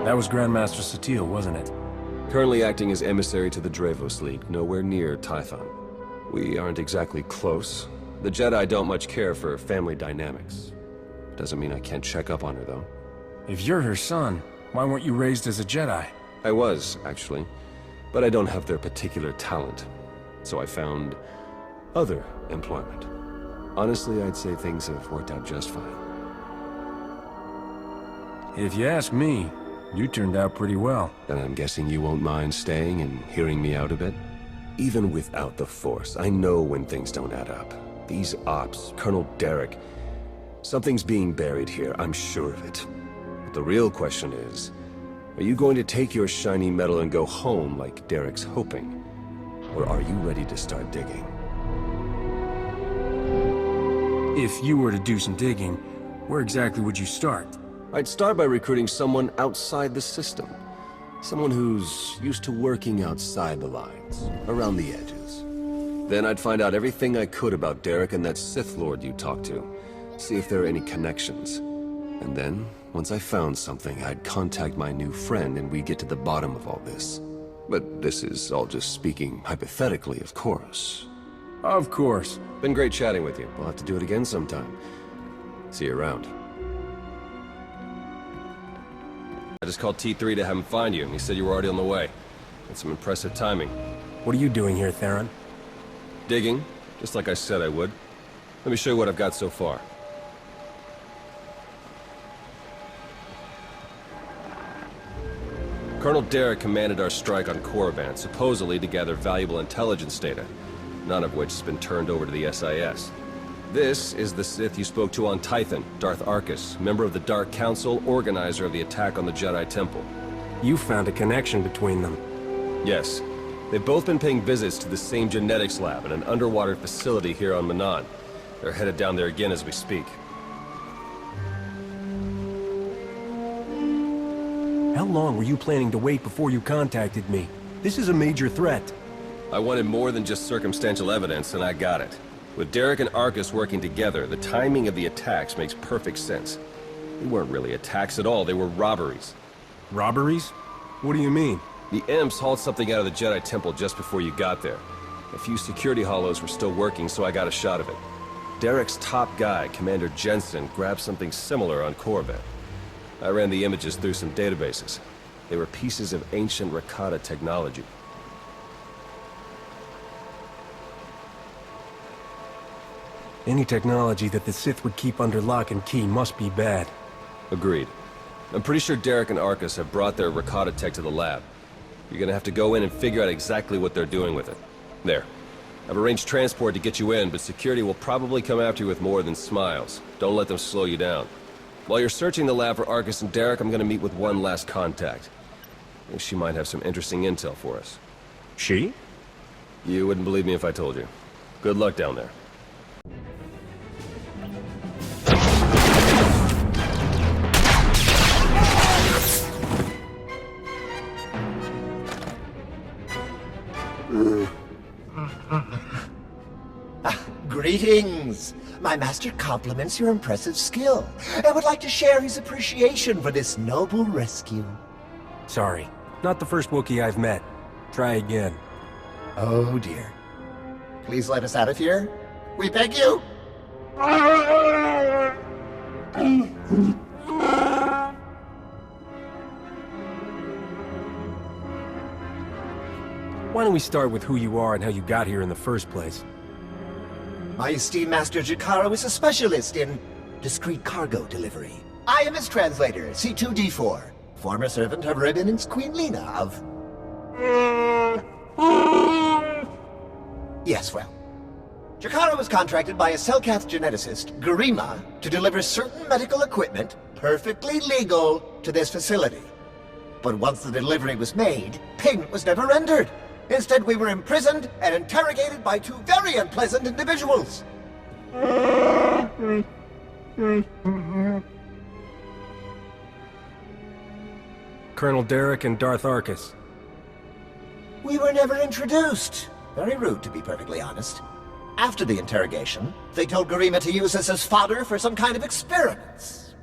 That was Grandmaster Swtor, wasn't it? Currently acting as emissary to the Dravos League, nowhere near Tython. We aren't exactly close. The Jedi don't much care for family dynamics. Doesn't mean I can't check up on her, though. If you're her son, why weren't you raised as a Jedi? I was, actually. But I don't have their particular talent. So I found other employment. Honestly, I'd say things have worked out just fine. If you ask me, you turned out pretty well. Then I'm guessing you won't mind staying and hearing me out a bit? Even without the Force, I know when things don't add up. These ops, Colonel Derek... Something's being buried here, I'm sure of it. But the real question is, are you going to take your shiny medal and go home like Derek's hoping? Or are you ready to start digging? If you were to do some digging, where exactly would you start? I'd start by recruiting someone outside the system. Someone who's used to working outside the lines, around the edges. Then I'd find out everything I could about Derek and that Sith Lord you talked to. See if there are any connections. And then, once I found something, I'd contact my new friend and we'd get to the bottom of all this. But this is all just speaking hypothetically, of course. Of course. Been great chatting with you. We'll have to do it again sometime. See you around. I just called T3 to have him find you, and he said you were already on the way. That's some impressive timing. What are you doing here, Theron? Digging, just like I said I would. Let me show you what I've got so far. Colonel Derek commanded our strike on Korriban, supposedly to gather valuable intelligence data, none of which has been turned over to the SIS. This is the Sith you spoke to on Tython, Darth Arkus, member of the Dark Council, organizer of the attack on the Jedi Temple. You found a connection between them. Yes. They've both been paying visits to the same genetics lab in an underwater facility here on Manan. They're headed down there again as we speak. How long were you planning to wait before you contacted me? This is a major threat. I wanted more than just circumstantial evidence, and I got it. With Derek and Arkus working together, the timing of the attacks makes perfect sense. They weren't really attacks at all, they were robberies. Robberies? What do you mean? The Imps hauled something out of the Jedi Temple just before you got there. A few security hollows were still working, so I got a shot of it. Derek's top guy, Commander Jensen, grabbed something similar on Korriban. I ran the images through some databases. They were pieces of ancient Rakata technology. Any technology that the Sith would keep under lock and key must be bad. Agreed. I'm pretty sure Derek and Arkus have brought their Rakata tech to the lab. You're gonna have to go in and figure out exactly what they're doing with it. There. I've arranged transport to get you in, but security will probably come after you with more than smiles. Don't let them slow you down. While you're searching the lab for Arkus and Derek, I'm gonna meet with one last contact. I think she might have some interesting intel for us. She? You wouldn't believe me if I told you. Good luck down there. Greetings! My master compliments your impressive skill, and would like to share his appreciation for this noble rescue. Sorry, not the first Wookiee I've met. Try again. Oh dear. Please let us out of here. We beg you! Why don't we start with who you are and how you got here in the first place? My esteemed Master Jakaro is a specialist in discreet cargo delivery. I am his translator, C2D4, former servant of Revan and Queen Lena of... Yes, well. Jakaro was contracted by a Selkath geneticist, Garima, to deliver certain medical equipment, perfectly legal, to this facility. But once the delivery was made, payment was never rendered. Instead, we were imprisoned and interrogated by two very unpleasant individuals. Colonel Derek and Darth Arkus. We were never introduced. Very rude, to be perfectly honest. After the interrogation, they told Garima to use us as fodder for some kind of experiments.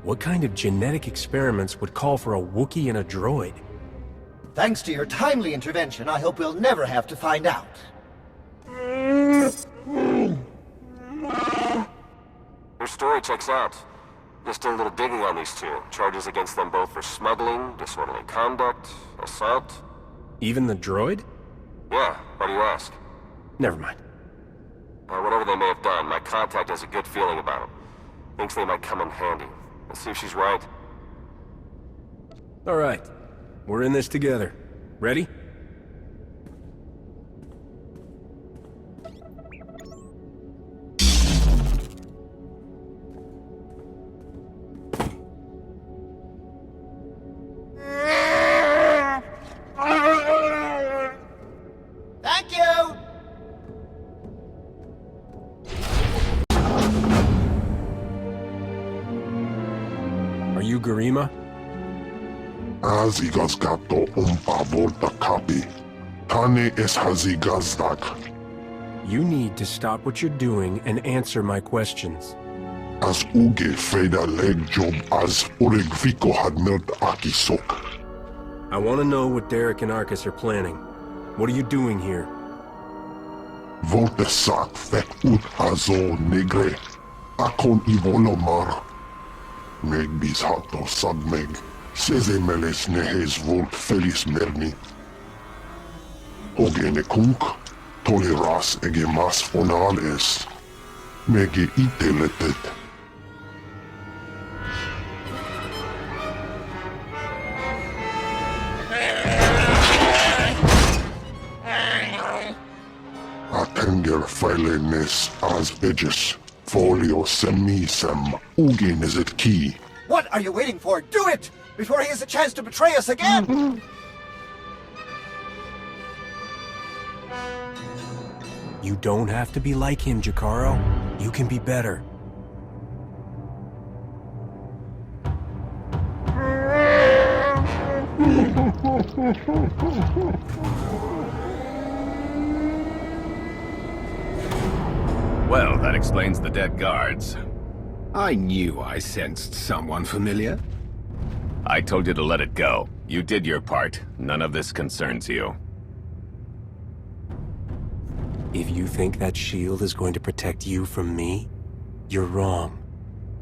What kind of genetic experiments would call for a Wookiee and a droid? Thanks to your timely intervention, I hope we'll never have to find out. Your story checks out. Just did a little digging on these two. Charges against them both for smuggling, disorderly conduct, assault. Even the droid? Yeah, why do you ask? Never mind. Whatever they may have done, my contact has a good feeling about them. Thinks they might come in handy. Let's see if she's right. All right. We're in this together. Ready? Thank you! Are you Garima? Hazigazgato volta kapi. Tane es hazigazdak. You need to stop what you're doing and answer my questions. As uge feda leg job as uregviko had melt akisok. I want to know what Derek and Arcus are planning. What are you doing here? Volte sak fek ut azo negre. Akon ivolomar. Meg bis hato sagmeg. Seze meles nehes volt felis merni. Ogene kunk. Toleras ege mas fonal est. Mege ite letet. Atenger filenes as edges. Folio semisem. Ugen is it key. What are you waiting for? Do it! Before he has a chance to betray us again! You don't have to be like him, Jakaro. You can be better. Well, that explains the dead guards. I knew I sensed someone familiar. I told you to let it go. You did your part. None of this concerns you. If you think that shield is going to protect you from me, you're wrong.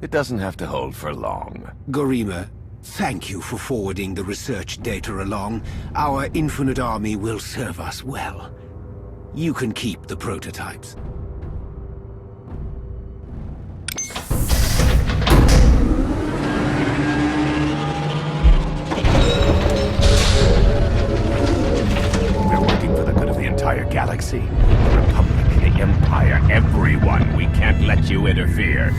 It doesn't have to hold for long. Garima, thank you for forwarding the research data along. Our infinite army will serve us well. You can keep the prototypes. We're working for the good of the entire galaxy. The Republic, the Empire, everyone. We can't let you interfere.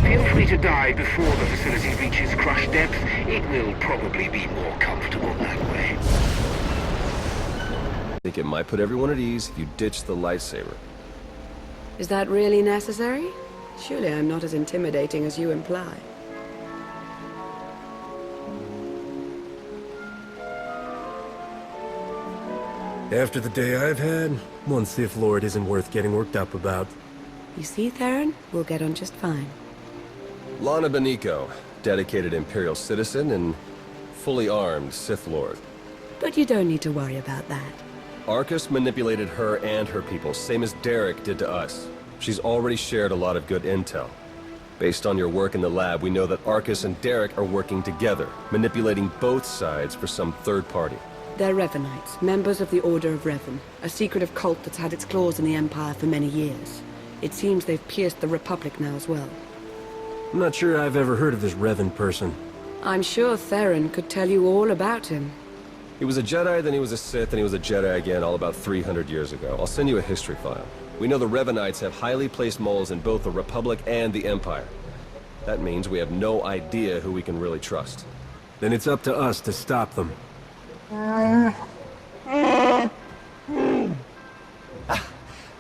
Feel free to die before the facility reaches crush depth. It will probably be more comfortable that way. I think it might put everyone at ease if you ditch the lightsaber. Is that really necessary? Surely I'm not as intimidating as you imply. After the day I've had, one Sith Lord isn't worth getting worked up about. You see, Theron? We'll get on just fine. Lana Beniko, dedicated Imperial citizen and fully armed Sith Lord. But you don't need to worry about that. Arcus manipulated her and her people, same as Derek did to us. She's already shared a lot of good intel. Based on your work in the lab, we know that Arcus and Derek are working together, manipulating both sides for some third party. They're Revanites, members of the Order of Revan, a secretive cult that's had its claws in the Empire for many years. It seems they've pierced the Republic now as well. I'm not sure I've ever heard of this Revan person. I'm sure Theron could tell you all about him. He was a Jedi, then he was a Sith, and he was a Jedi again all about 300 years ago. I'll send you a history file. We know the Revanites have highly placed moles in both the Republic and the Empire. That means we have no idea who we can really trust. Then it's up to us to stop them.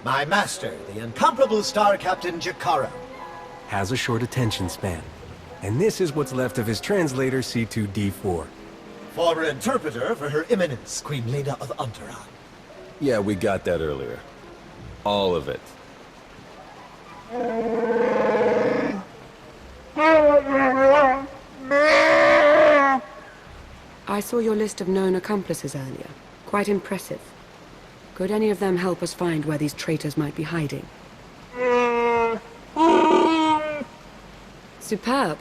My master, the incomparable Star Captain Jakaro. Has a short attention span. And this is what's left of his translator, C2D4. Former interpreter for Her Eminence, Queen Leda of Unteron. Yeah, we got that earlier. All of it. I saw your list of known accomplices earlier. Quite impressive. Could any of them help us find where these traitors might be hiding? Superb.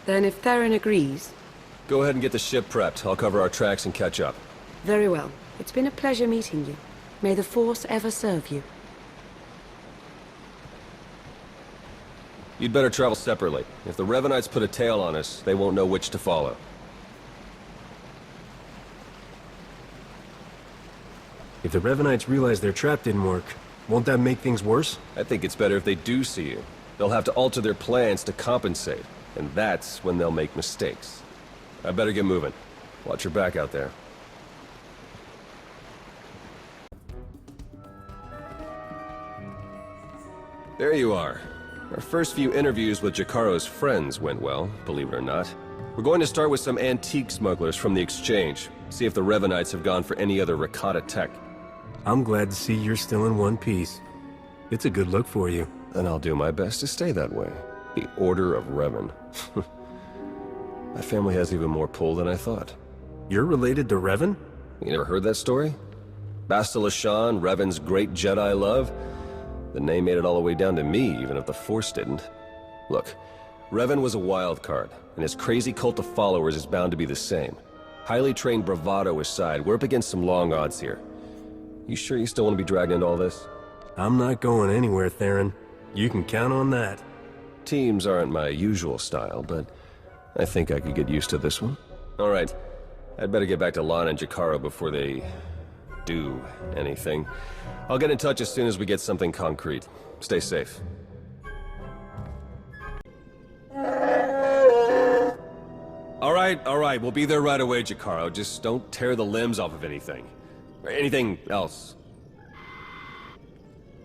Then if Theron agrees... Go ahead and get the ship prepped. I'll cover our tracks and catch up. Very well. It's been a pleasure meeting you. May the Force ever serve you. You'd better travel separately. If the Revanites put a tail on us, they won't know which to follow. If the Revanites realize their trap didn't work, won't that make things worse? I think it's better if they do see you. They'll have to alter their plans to compensate, and that's when they'll make mistakes. I better get moving. Watch your back out there. There you are. Our first few interviews with Jakaro's friends went well, believe it or not. We're going to start with some antique smugglers from the exchange, see if the Revanites have gone for any other Rakata tech. I'm glad to see you're still in one piece. It's a good look for you. And I'll do my best to stay that way. The Order of Revan. My family has even more pull than I thought. You're related to Revan? You never heard that story? Bastila Shan, Revan's great Jedi love? The name made it all the way down to me, even if the Force didn't. Look, Revan was a wild card, and his crazy cult of followers is bound to be the same. Highly trained bravado aside, we're up against some long odds here. You sure you still want to be dragged into all this? I'm not going anywhere, Theron. You can count on that. Teams aren't my usual style, but I think I could get used to this one. All right, I'd better get back to Lana and Jakaro before they do anything. I'll get in touch as soon as we get something concrete. Stay safe. All right, we'll be there right away, Jakaro. Just don't tear the limbs off of anything. Or anything else.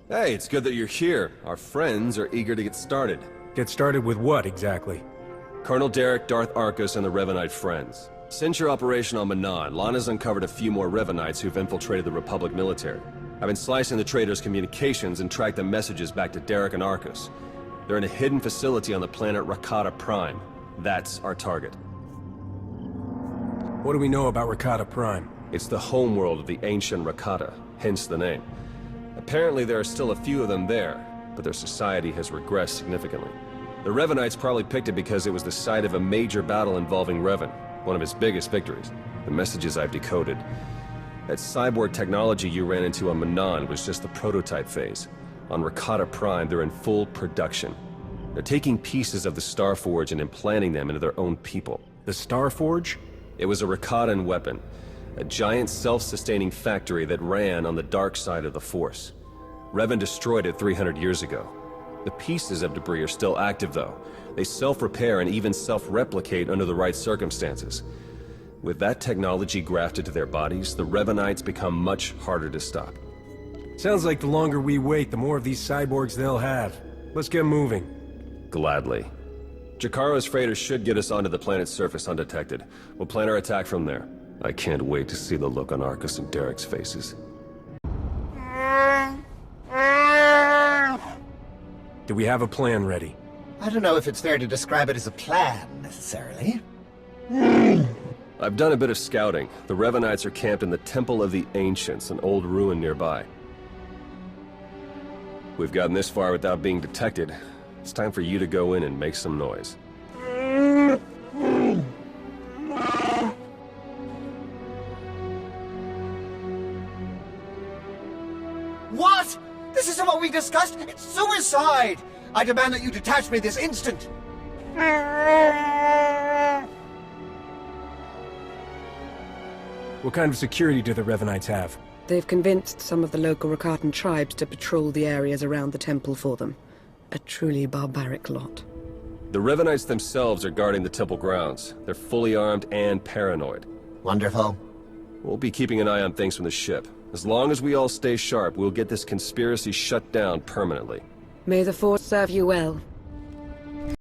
Hey, it's good that you're here. Our friends are eager to get started. Get started with what, exactly? Colonel Derek, Darth Arcus, and the Revanite friends. Since your operation on Manan, Lana's uncovered a few more Revanites who've infiltrated the Republic military. I've been slicing the traitors' communications and tracked the messages back to Derek and Arcus. They're in a hidden facility on the planet Rakata Prime. That's our target. What do we know about Rakata Prime? It's the homeworld of the ancient Rakata, hence the name. Apparently there are still a few of them there, but their society has regressed significantly. The Revanites probably picked it because it was the site of a major battle involving Revan, one of its biggest victories. The messages I've decoded. That cyborg technology you ran into on Manan was just the prototype phase. On Rakata Prime, they're in full production. They're taking pieces of the Starforge and implanting them into their own people. The Starforge? It was a Rakatan weapon. A giant self-sustaining factory that ran on the dark side of the Force. Revan destroyed it 300 years ago. The pieces of debris are still active, though. They self-repair and even self-replicate under the right circumstances. With that technology grafted to their bodies, the Revanites become much harder to stop. Sounds like the longer we wait, the more of these cyborgs they'll have. Let's get moving. Gladly. Jakaro's freighters should get us onto the planet's surface undetected. We'll plan our attack from there. I can't wait to see the look on Arcus and Derek's faces. Do we have a plan ready? I don't know if it's fair to describe it as a plan, necessarily. I've done a bit of scouting. The Revanites are camped in the Temple of the Ancients, an old ruin nearby. We've gotten this far without being detected. It's time for you to go in and make some noise. What? This isn't what we discussed? It's suicide! I demand that you detach me this instant! What kind of security do the Revanites have? They've convinced some of the local Rakatan tribes to patrol the areas around the temple for them. A truly barbaric lot. The Revanites themselves are guarding the temple grounds. They're fully armed and paranoid. Wonderful. We'll be keeping an eye on things from the ship. As long as we all stay sharp, we'll get this conspiracy shut down permanently. May the Force serve you well.